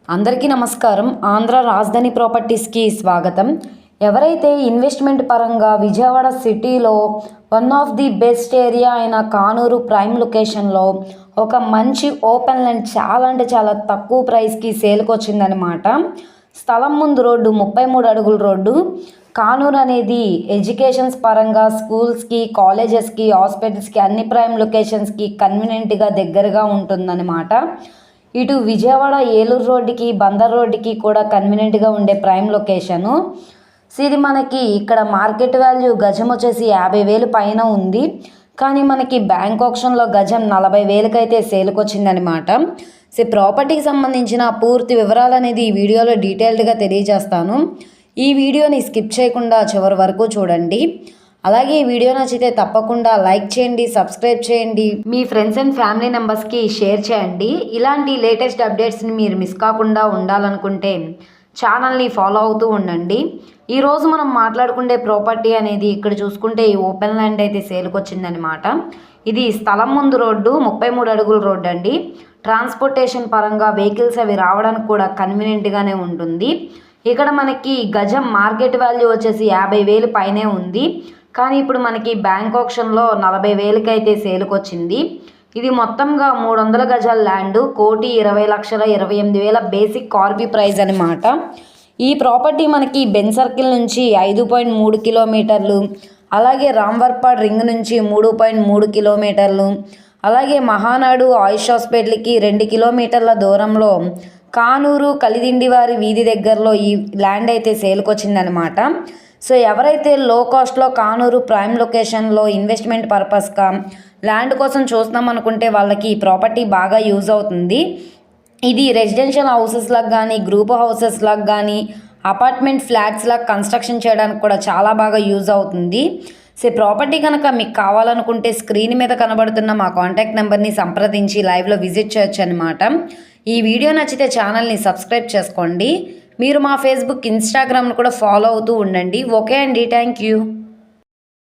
అందరికీ నమస్కారం. ఆంధ్ర రాజధాని ప్రాపర్టీస్కి స్వాగతం. ఎవరైతే ఇన్వెస్ట్మెంట్ పరంగా విజయవాడ సిటీలో one of the best area అయిన కానూరు ప్రైమ్ లొకేషన్లో ఒక మంచి ఓపెన్ ల్యాండ్ చాలా అంటే చాలా తక్కువ ప్రైస్కి సేల్కి వచ్చిందనమాట. స్థలం ముందు రోడ్డు 33 అడుగుల రోడ్డు. కానూరు అనేది ఎడ్యుకేషన్స్ పరంగా స్కూల్స్కి, కాలేజెస్కి, హాస్పిటల్స్కి, అన్ని ప్రైమ్ లొకేషన్స్కి కన్వీనియంట్గా దగ్గరగా ఉంటుందన్నమాట. ఇటు విజయవాడ ఏలూరు రోడ్డుకి, బందర్ రోడ్డుకి కూడా కన్వీనియంట్గా ఉండే ప్రైమ్ లొకేషను. సో ఇది మనకి ఇక్కడ మార్కెట్ వాల్యూ గజం వచ్చేసి 50,000 పైన ఉంది. కానీ మనకి బ్యాంక్ ఆప్షన్లో గజం 40,000కి అయితే సేల్కి వచ్చిందనమాట. సో ప్రాపర్టీకి సంబంధించిన పూర్తి వివరాలు అనేది ఈ వీడియోలో డీటెయిల్డ్గా తెలియజేస్తాను. ఈ వీడియోని స్కిప్ చేయకుండా చివరి వరకు చూడండి. అలాగే ఈ వీడియో నచ్చితే తప్పకుండా లైక్ చేయండి, సబ్స్క్రైబ్ చేయండి, మీ ఫ్రెండ్స్ అండ్ ఫ్యామిలీ మెంబర్స్కి షేర్ చేయండి. ఇలాంటి లేటెస్ట్ అప్డేట్స్ని మీరు మిస్ కాకుండా ఉండాలనుకుంటే ఛానల్ని ఫాలో అవుతూ ఉండండి. ఈరోజు మనం మాట్లాడుకునే ప్రాపర్టీ అనేది ఇక్కడ చూసుకుంటే ఈ ఓపెన్ ల్యాండ్ అయితే సేల్కి వచ్చిందనమాట. ఇది స్థలం ముందు రోడ్డు 33 అడుగుల రోడ్డు అండి. ట్రాన్స్పోర్టేషన్ పరంగా వెహికల్స్ అవి రావడానికి కూడా కన్వీనియంట్గానే ఉంటుంది. ఇక్కడ మనకి గజం మార్కెట్ వాల్యూ వచ్చేసి 50,000 పైనే ఉంది. కానీ ఇప్పుడు మనకి బ్యాంక్ ఆప్షన్లో 40,000కి అయితే సేల్కి వచ్చింది. ఇది మొత్తంగా 300 గజాల ల్యాండ్, 1,20,28,000 బేసిక్ కార్బీ ప్రైస్ అనమాట. ఈ ప్రాపర్టీ మనకి బెన్ సర్కిల్ నుంచి 5.3 కిలోమీటర్లు, అలాగే రాంవర్పాడ్ రింగ్ నుంచి 3.3 కిలోమీటర్లు, అలాగే మహానాడు ఆయుష్ హాస్పిటల్కి 2 కిలోమీటర్ల దూరంలో కానూరు కలిదిండివారి వీధి దగ్గరలో ఈ ల్యాండ్ అయితే సేల్కి వచ్చిందనమాట. సో ఎవరైతే లో కాస్ట్లో కానూరు ప్రైమ్ లొకేషన్లో ఇన్వెస్ట్మెంట్ పర్పస్గా ల్యాండ్ కోసం చూస్తున్నాం అనుకుంటే వాళ్ళకి ఈ ప్రాపర్టీ బాగా యూజ్ అవుతుంది. ఇది రెసిడెన్షియల్ హౌసెస్లకు కానీ, గ్రూప్ హౌసెస్లకు కానీ, అపార్ట్మెంట్ ఫ్లాట్స్లకు కన్స్ట్రక్షన్ చేయడానికి కూడా చాలా బాగా యూజ్ అవుతుంది. సో ప్రాపర్టీ కనుక మీకు కావాలనుకుంటే స్క్రీన్ మీద కనబడుతున్న మా కాంటాక్ట్ నెంబర్ని సంప్రదించి లైవ్లో విజిట్ చేయొచ్చు అనమాట. ఈ వీడియో నచ్చితే ఛానల్ని సబ్స్క్రైబ్ చేసుకోండి. మీరు మా ఫేస్బుక్, ఇన్స్టాగ్రామ్ను కూడా ఫాలో అవుతూ ఉండండి. ఓకే అండి, థ్యాంక్ యూ.